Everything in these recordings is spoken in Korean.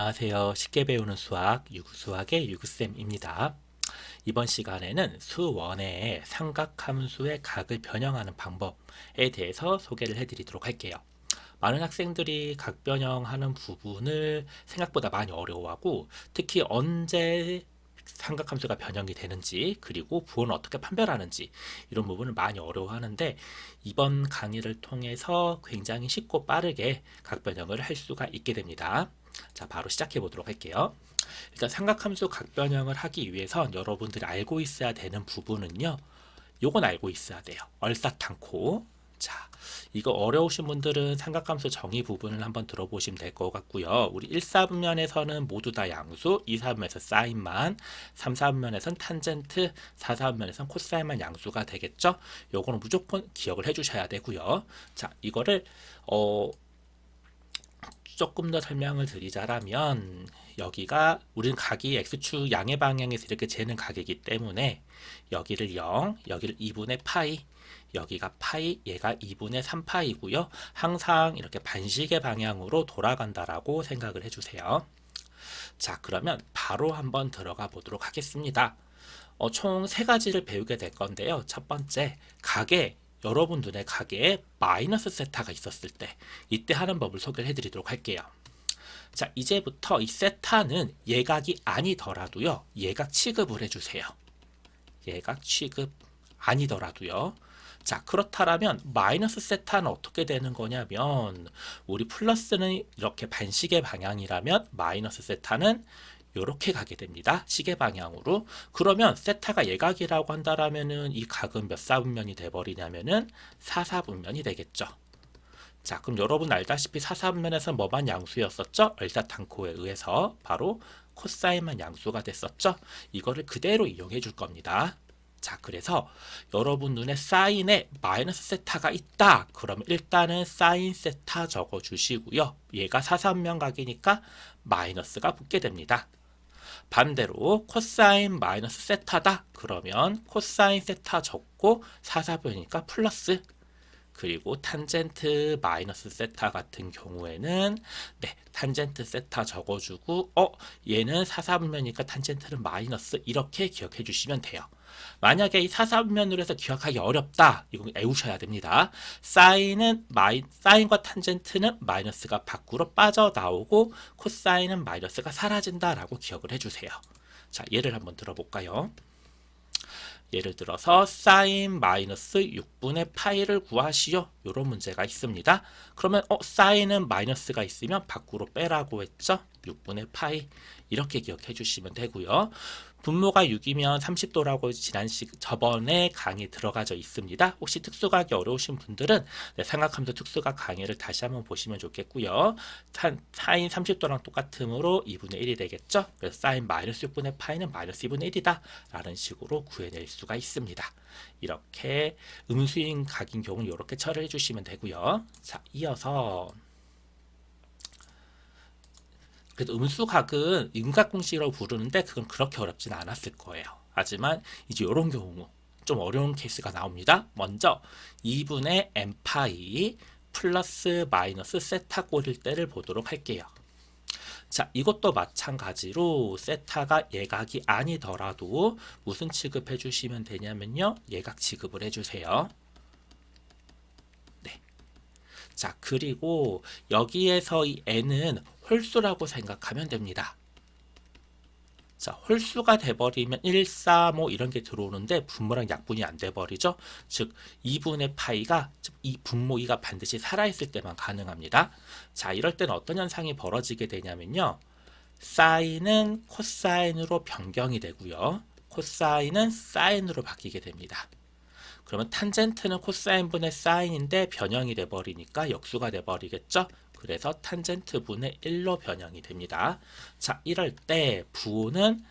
안녕하세요. 쉽게 배우는 수학, 유구수학의 유구쌤입니다. 이번 시간에는 수원의 삼각함수의 각을 변형하는 방법에 대해서 소개를 해드리도록 할게요. 많은 학생들이 각 변형하는 부분을 생각보다 많이 어려워하고, 특히 언제 삼각함수가 변형이 되는지, 그리고 부호는 어떻게 판별하는지, 이런 부분을 많이 어려워하는데, 이번 강의를 통해서 굉장히 쉽고 빠르게 각 변형을 할 수가 있게 됩니다. 자, 바로 시작해 보도록 할게요. 일단 삼각함수 각 변형을 하기 위해선 여러분들이 알고 있어야 되는 부분은요, 요건 알고 있어야 돼요. 얼사탄코. 자, 이거 어려우신 분들은 삼각함수 정의 부분을 한번 들어보시면 될 것 같고요. 우리 1, 4분면에서는 모두 다 양수, 2, 4분면에서 사인만, 3, 4분면에서는 탄젠트, 4, 4분면에서는 코사인만 양수가 되겠죠. 요거는 무조건 기억을 해주셔야 되고요. 자, 이거를 조금 더 설명을 드리자면, 여기가 우리는 각이 x축 양의 방향에서 이렇게 재는 각이기 때문에 여기를 0, 여기를 2분의 파이, 여기가 파이, 얘가 2분의 3파이고요. 항상 이렇게 반시계 방향으로 돌아간다라고 생각을 해주세요. 자, 그러면 바로 한번 들어가 보도록 하겠습니다. 총 세 가지를 배우게 될 건데요. 첫 번째, 각에 여러분 눈에 각에 마이너스 세타가 있었을 때 이때 하는 법을 소개를 해드리도록 할게요. 자, 이제부터 이 세타는 예각이 아니더라도요, 예각 취급을 해주세요. 예각 취급 아니더라도요. 자, 그렇다면 마이너스 세타는 어떻게 되는 거냐면, 우리 플러스는 이렇게 반시계 방향이라면 마이너스 세타는 이렇게 가게 됩니다. 시계 방향으로. 그러면 세타가 예각이라고 한다라면은 이 각은 몇 사분면이 돼버리냐면은 4사분면이 되겠죠. 자, 그럼 여러분 알다시피 4사분면에서 뭐만 양수였었죠? 얼사탄코에 의해서 바로 코사인만 양수가 됐었죠. 이거를 그대로 이용해 줄 겁니다. 자, 그래서 여러분 눈에 사인에 마이너스 세타가 있다. 그러면 일단은 사인 세타 적어 주시고요. 얘가 4사분면 각이니까 마이너스가 붙게 됩니다. 반대로 코사인 마이너스 세타다. 그러면 코사인 세타 적고 4사분이니까 플러스. 그리고 탄젠트 마이너스 세타 같은 경우에는 탄젠트 세타 적어주고 얘는 4사분면이니까 탄젠트는 마이너스, 이렇게 기억해 주시면 돼요. 만약에 이 4사분면으로 해서 기억하기 어렵다, 이거 외우셔야 됩니다. 사인과 탄젠트는 마이너스가 밖으로 빠져나오고 코사인은 마이너스가 사라진다라고 기억을 해주세요. 자, 예를 한번 들어볼까요? 예를 들어서 사인 마이너스 6분의 파이를 구하시오, 이런 문제가 있습니다. 그러면 사인은 마이너스가 있으면 밖으로 빼라고 했죠. 6분의 파이, 이렇게 기억해 주시면 되고요. 분모가 6이면 30도라고 저번에 강의 들어가져 있습니다. 혹시 특수각이 어려우신 분들은 삼각함수 특수각 강의를 다시 한번 보시면 좋겠고요. 사인 30도랑 똑같으므로 2분의 1이 되겠죠. 그래서 사인 마이너스 6분의 파이는 마이너스 2분의 1이다 라는 식으로 구해낼 수가 있습니다. 이렇게 음수인 각인 경우는 이렇게 처리해 주시면 되고요. 자, 이어서 그래도 음수각은 임각공식이라고 부르는데 그건 그렇게 어렵진 않았을 거예요. 하지만 이제 이런 경우 좀 어려운 케이스가 나옵니다. 먼저 2분의 n파이 플러스 마이너스 세타 꼴일 때를 보도록 할게요. 자, 이것도 마찬가지로 세타가 예각이 아니더라도 무슨 취급해 주시면 되냐면요, 예각 취급을 해주세요. 자, 그리고 여기에서 이 n은 홀수라고 생각하면 됩니다. 자, 홀수가 돼버리면 1, 4, 이런 게 들어오는데 분모랑 약분이 안 돼버리죠. 즉 2분의 파이가, 즉 이 분모 2가 반드시 살아있을 때만 가능합니다. 자, 이럴 때는 어떤 현상이 벌어지게 되냐면요, 사인은 코사인으로 변경이 되고요, 코사인은 사인으로 바뀌게 됩니다. 그러면 탄젠트는 코사인분의 사인인데 변형이 돼버리니까 역수가 돼버리겠죠. 그래서 탄젠트 분의 1로 변형이 됩니다. 자, 이럴 때 부호는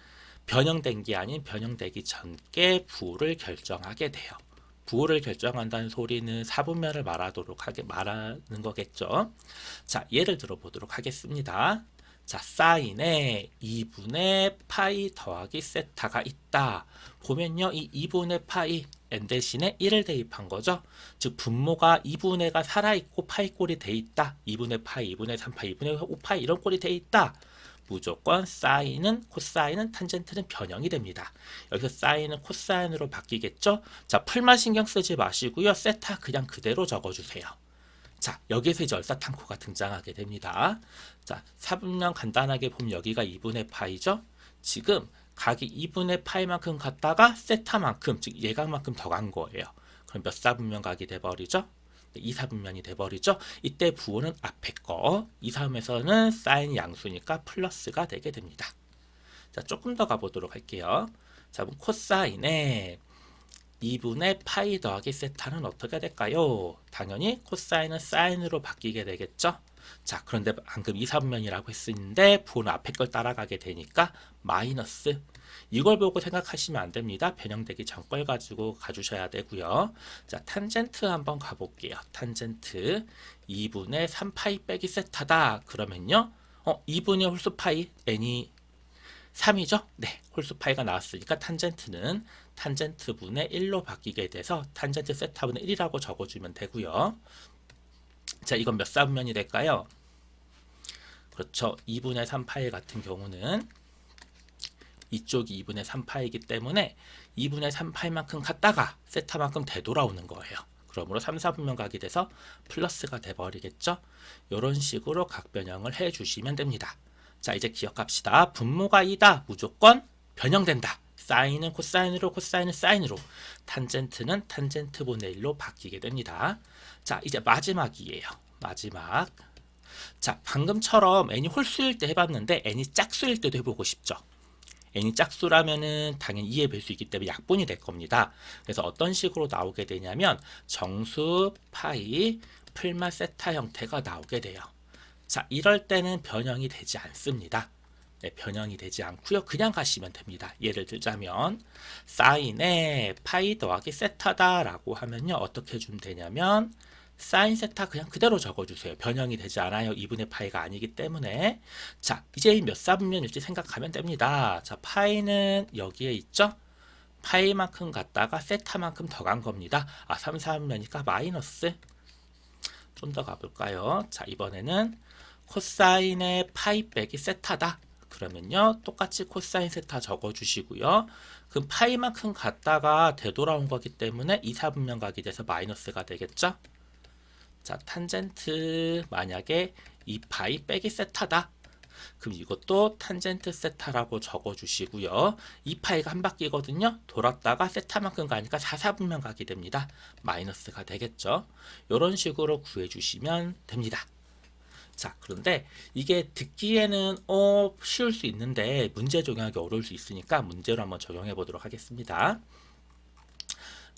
변형된 게 아닌 변형되기 전께 부호를 결정하게 돼요. 부호를 결정한다는 소리는 사분면을 말하는 거겠죠. 자, 예를 들어 보도록 하겠습니다. 자, 사인에 2분의 파이 더하기 세타가 있다. 보면요, 이 2분의 파이 n 대신에 1을 대입한 거죠. 즉 분모가 2분의가 살아있고 파이 꼴이 돼 있다. 2분의 파이, 2분의 3파이, 2분의 5파이 이런 꼴이 돼 있다. 무조건 사인은 코사인은 탄젠트는 변형이 됩니다. 여기서 사인은 코사인으로 바뀌겠죠? 자, 풀만 신경 쓰지 마시고요. 세타 그냥 그대로 적어주세요. 자, 여기에서 이제 얼사탄코가 등장하게 됩니다. 자, 사분면 간단하게 보면 여기가 2분의 파이죠? 지금 각이 2분의 파이만큼 갔다가 세타만큼, 즉 예각만큼 더 간 거예요. 그럼 몇 사분면 각이 돼버리죠? 2사분면이 돼버리죠? 이때 부호는 앞에 거, 2사분면에서는 사인 양수니까 플러스가 되게 됩니다. 자, 조금 더 가보도록 할게요. 자, 그럼 코사인의 2분의 파이 더하기 세타는 어떻게 될까요? 당연히 코사인은 사인으로 바뀌게 되겠죠? 자, 그런데 방금 2사분면이라고 했었는데 부호는 앞에 걸 따라가게 되니까 마이너스. 이걸 보고 생각하시면 안 됩니다. 변형되기 전 걸 가지고 가주셔야 되고요. 자, 탄젠트 한번 가볼게요. 탄젠트 2분의 3파이 빼기 세타다. 그러면요. 2분의 홀수 파이 n이 3이죠? 네, 홀수 파이가 나왔으니까 탄젠트는 탄젠트 분의 1로 바뀌게 돼서 탄젠트 세타 분의 1이라고 적어주면 되고요. 자, 이건 몇 사분면이 될까요? 그렇죠. 2분의 3파이 같은 경우는 이쪽이 2분의 3파이기 때문에 2분의 3파이만큼 갔다가 세타만큼 되돌아오는 거예요. 그러므로 3, 4분면 각이 돼서 플러스가 돼버리겠죠. 이런 식으로 각 변형을 해주시면 됩니다. 자, 이제 기억합시다. 분모가 2다. 무조건 변형된다. 사인은 코사인으로, 코사인은 사인으로, 탄젠트는 탄젠트 분의 1로 바뀌게 됩니다. 자, 이제 마지막이에요. 마지막. 자, 방금처럼 n이 홀수일 때 해봤는데 n이 짝수일 때도 해보고 싶죠. n이 짝수라면은 당연히 2의 배수이기 때문에 약분이 될 겁니다. 그래서 어떤 식으로 나오게 되냐면 정수 파이 풀마 세타 형태가 나오게 돼요. 자, 이럴 때는 변형이 되지 않습니다. 네, 변형이 되지 않고요. 그냥 가시면 됩니다. 예를 들자면 사인에 파이 더하기 세타다 라고 하면요. 어떻게 해주면 되냐면 사인 세타 그냥 그대로 적어주세요. 변형이 되지 않아요. 2분의 파이가 아니기 때문에. 자, 이제 몇 사분면일지 생각하면 됩니다. 자, 파이는 여기에 있죠? 파이만큼 갔다가 세타만큼 더 간 겁니다. 3, 4분면이니까 마이너스. 좀 더 가볼까요? 자, 이번에는 코사인의 파이 빼기 세타다. 그러면요, 똑같이 코사인 세타 적어주시고요. 그럼 파이만큼 갔다가 되돌아온 거기 때문에 2, 4분면 각이 돼서 마이너스가 되겠죠? 자, 탄젠트 만약에 2파이 빼기 세타다. 그럼 이것도 탄젠트 세타라고 적어주시고요. 2파이가 한 바퀴거든요. 돌았다가 세타만큼 가니까 4, 4분면 각이 됩니다. 마이너스가 되겠죠. 이런 식으로 구해주시면 됩니다. 자, 그런데 이게 듣기에는 쉬울 수 있는데 문제 적용하기 어려울 수 있으니까 문제로 한번 적용해 보도록 하겠습니다.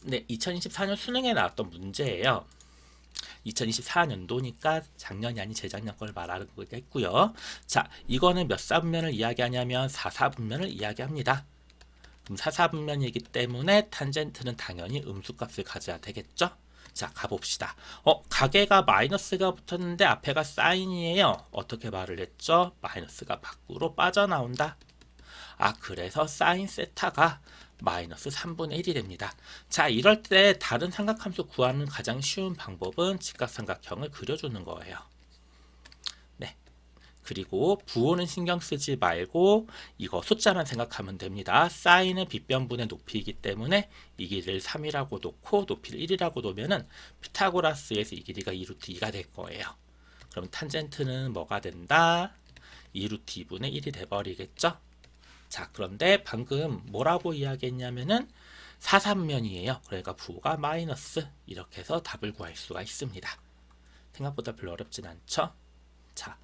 네, 2024년 수능에 나왔던 문제예요. 2024년도니까 작년이 아닌 재작년 걸 말하는 거겠고요. 자, 이거는 몇 사분면을 이야기하냐면 4사분면을 이야기합니다. 그럼 4사분면이기 때문에 탄젠트는 당연히 음수값을 가져야 되겠죠? 자, 가봅시다. 가계가 마이너스가 붙었는데 앞에가 사인이에요. 어떻게 말을 했죠? 마이너스가 밖으로 빠져나온다. 그래서 사인 세타가 마이너스 3분의 1이 됩니다. 자, 이럴 때 다른 삼각함수 구하는 가장 쉬운 방법은 직각삼각형을 그려주는 거예요. 네. 그리고 부호는 신경 쓰지 말고 이거 숫자만 생각하면 됩니다. 사인은 빗변분의 높이이기 때문에 이 길이를 3이라고 놓고 높이를 1이라고 놓으면은 피타고라스에서 이 길이가 2루트 2가 될 거예요. 그럼 탄젠트는 뭐가 된다? 2루트 2분의 1이 돼버리겠죠? 자, 그런데 방금 뭐라고 이야기했냐면은 4사분면이에요. 그러니까 부호가 마이너스. 이렇게 해서 답을 구할 수가 있습니다. 생각보다 별로 어렵진 않죠? 자,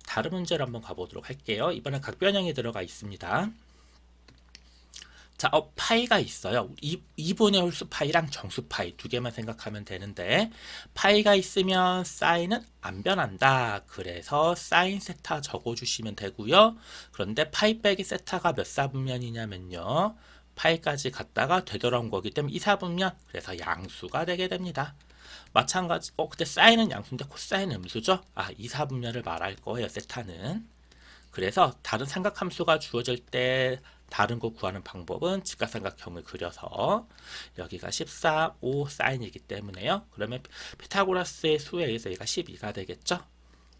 다른 문제를 한번 가보도록 할게요. 이번엔 각변형이 들어가 있습니다. 자, 파이가 있어요. 2분의 홀수 파이랑 정수 파이 두 개만 생각하면 되는데 파이가 있으면 사인은 안 변한다. 그래서 사인 세타 적어주시면 되고요. 그런데 파이 빼기 세타가 몇 사분면이냐면요. 파이까지 갔다가 되돌아온 거기 때문에 2사분면, 그래서 양수가 되게 됩니다. 마찬가지, 그때 사인은 양수인데 코사인은 음수죠? 2사분면을 말할 거예요, 세타는. 그래서 다른 삼각함수가 주어질 때 다른 거 구하는 방법은 직각삼각형을 그려서 여기가 14, 5 사인이기 때문에요. 그러면 피타고라스의 수에 의해서 얘가 12가 되겠죠?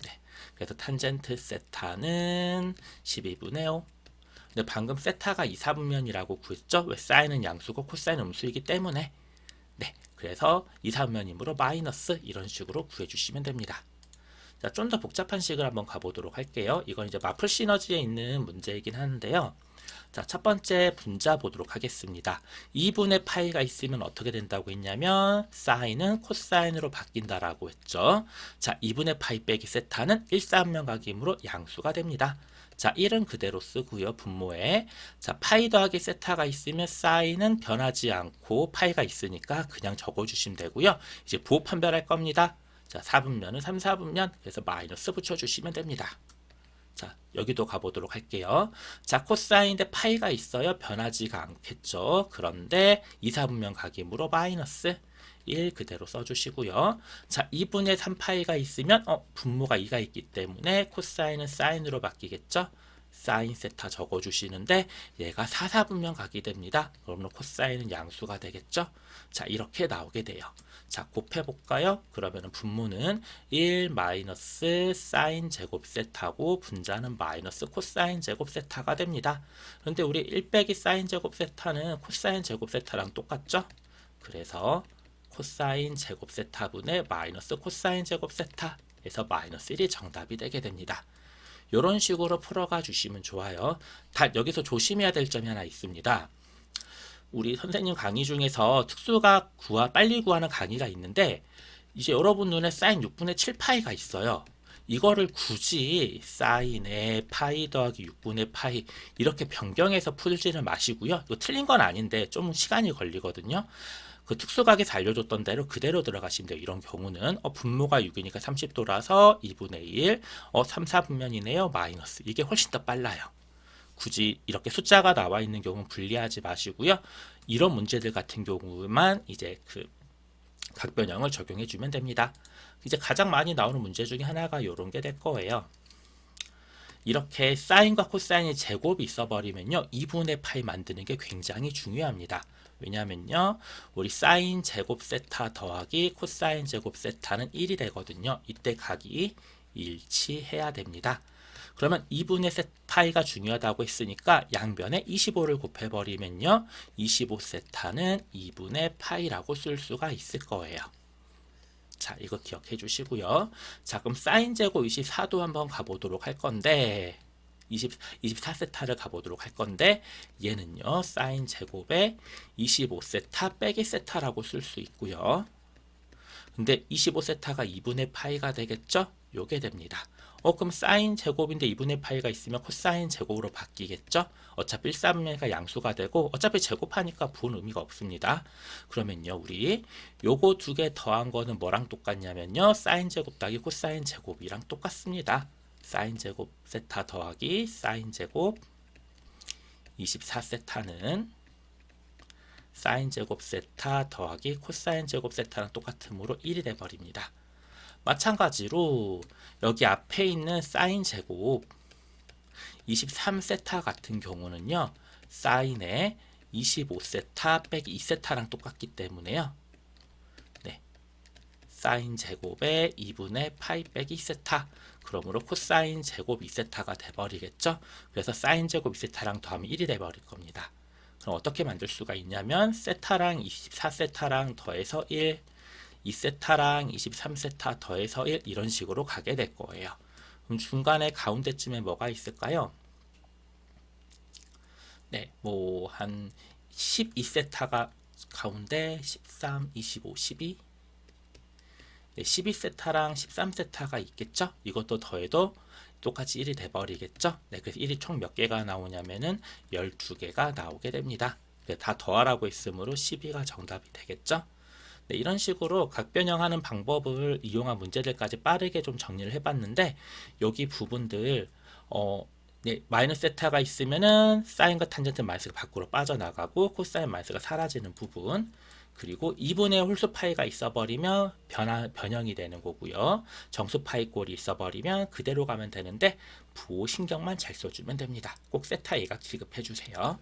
네. 그래서 탄젠트 세타는 12분의 5. 근데 방금 세타가 이사분면이라고 구했죠? 왜 사인은 양수고 코사인은 음수이기 때문에. 네, 그래서 이사분면이므로 마이너스 이런 식으로 구해주시면 됩니다. 자, 좀 더 복잡한 식을 한번 가보도록 할게요. 이건 이제 마플 시너지에 있는 문제이긴 하는데요. 자, 첫 번째 분자 보도록 하겠습니다. 2분의 파이가 있으면 어떻게 된다고 했냐면 사인은 코사인으로 바뀐다라고 했죠. 자, 2분의 파이 빼기 세타는 1사분면각이므로 양수가 됩니다. 자, 1은 그대로 쓰고요. 분모에. 자, 파이 더하기 세타가 있으면 사인은 변하지 않고 파이가 있으니까 그냥 적어주시면 되고요. 이제 부호 판별할 겁니다. 자, 4분면은 3, 4분면. 그래서 마이너스 붙여주시면 됩니다. 자, 여기도 가보도록 할게요. 자, 코사인 대 파이가 있어요. 변하지가 않겠죠. 그런데 2, 4분면 각이므로 마이너스 1 그대로 써주시고요. 자, 2분의 3파이가 있으면 분모가 2가 있기 때문에 코사인은 사인으로 바뀌겠죠. 사인 세타 적어주시는데 얘가 4, 4분면 각이 됩니다. 그러면 코사인은 양수가 되겠죠. 자, 이렇게 나오게 돼요. 자, 곱해볼까요? 그러면 분모는 1 마이너스 사인 제곱 세타고 분자는 마이너스 코사인 제곱 세타가 됩니다. 그런데 우리 1 빼기 사인 제곱 세타는 코사인 제곱 세타랑 똑같죠? 그래서 코사인 제곱 세타분의 마이너스 코사인 제곱 세타에서 마이너스 1이 정답이 되게 됩니다. 이런 식으로 풀어가 주시면 좋아요. 여기서 조심해야 될 점이 하나 있습니다. 우리 선생님 강의 중에서 특수각 빨리 구하는 강의가 있는데 이제 여러분 눈에 사인 6분의 7파이가 있어요. 이거를 굳이 사인의 파이 더하기 6분의 파이 이렇게 변경해서 풀지는 마시고요. 이거 틀린 건 아닌데 좀 시간이 걸리거든요. 그 특수각에서 알려줬던 대로 그대로 들어가시면 돼요. 이런 경우는 분모가 6이니까 30도라서 2분의 1 3, 4분면이네요. 마이너스 이게 훨씬 더 빨라요. 굳이 이렇게 숫자가 나와 있는 경우는 분리하지 마시고요. 이런 문제들 같은 경우만 이제 그 각변형을 적용해 주면 됩니다. 이제 가장 많이 나오는 문제 중에 하나가 이런 게 될 거예요. 이렇게 사인과 코사인의 제곱이 있어버리면요. 2분의 파이 만드는 게 굉장히 중요합니다. 왜냐면요. 우리 사인 제곱 세타 더하기 코사인 제곱 세타는 1이 되거든요. 이때 각이 일치해야 됩니다. 그러면 2분의 파이가 중요하다고 했으니까 양변에 25를 곱해버리면요. 25세타는 2분의 파이라고 쓸 수가 있을 거예요. 자, 이거 기억해 주시고요. 자, 그럼 사인 제곱 24도 한번 가보도록 할 건데 24세타를 가보도록 할 건데 얘는요. 사인 제곱에 25세타 빼기 세타라고 쓸 수 있고요. 근데 25세타가 2분의 파이가 되겠죠? 요게 됩니다. 그럼 사인 제곱인데 2분의 파이가 있으면 코사인 제곱으로 바뀌겠죠? 어차피 1,3가 양수가 되고 어차피 제곱하니까 부은 의미가 없습니다. 그러면요 우리 요거 두 개 더한 거는 뭐랑 똑같냐면요 사인 제곱 더하기 코사인 제곱이랑 똑같습니다. 사인 제곱 세타 더하기 사인 제곱 24세타는 사인 제곱 세타 더하기 코사인 제곱 세타랑 똑같으므로 1이 돼버립니다. 마찬가지로 여기 앞에 있는 사인 제곱 23세타 같은 경우는요. 사인의 25세타 빼기 2세타랑 똑같기 때문에요. 네, 사인 제곱의 2분의 파이 빼기 2세타 그러므로 코사인 제곱 2세타가 돼버리겠죠. 그래서 사인 제곱 2세타랑 더하면 1이 돼버릴 겁니다. 그럼 어떻게 만들 수가 있냐면 세타랑 24세타랑 더해서 1 2세타랑 23세타 더해서 1 이런 식으로 가게 될 거예요. 그럼 중간에 가운데쯤에 뭐가 있을까요? 네, 뭐 한 12세타가 가운데 13, 25, 12 네, 12세타랑 13세타가 있겠죠? 이것도 더해도 똑같이 1이 돼버리겠죠? 네, 그래서 1이 총 몇 개가 나오냐면은 12개가 나오게 됩니다. 다 더하라고 했으므로 12가 정답이 되겠죠? 네, 이런 식으로 각변형하는 방법을 이용한 문제들까지 빠르게 좀 정리를 해봤는데 여기 부분들 네, 마이너스 세타가 있으면은 사인과 탄젠트 마이너스가 밖으로 빠져나가고 코사인 마이너스가 사라지는 부분 그리고 2분의 홀수 파이가 있어버리면 변형이 되는 거고요. 정수 파이 꼴이 있어버리면 그대로 가면 되는데 부호 신경만 잘 써주면 됩니다. 꼭 세타 예각 지급해주세요.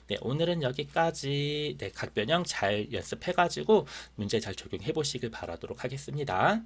네, 오늘은 여기까지 각변형 잘 연습해가지고 문제 잘 적용해 보시길 바라도록 하겠습니다.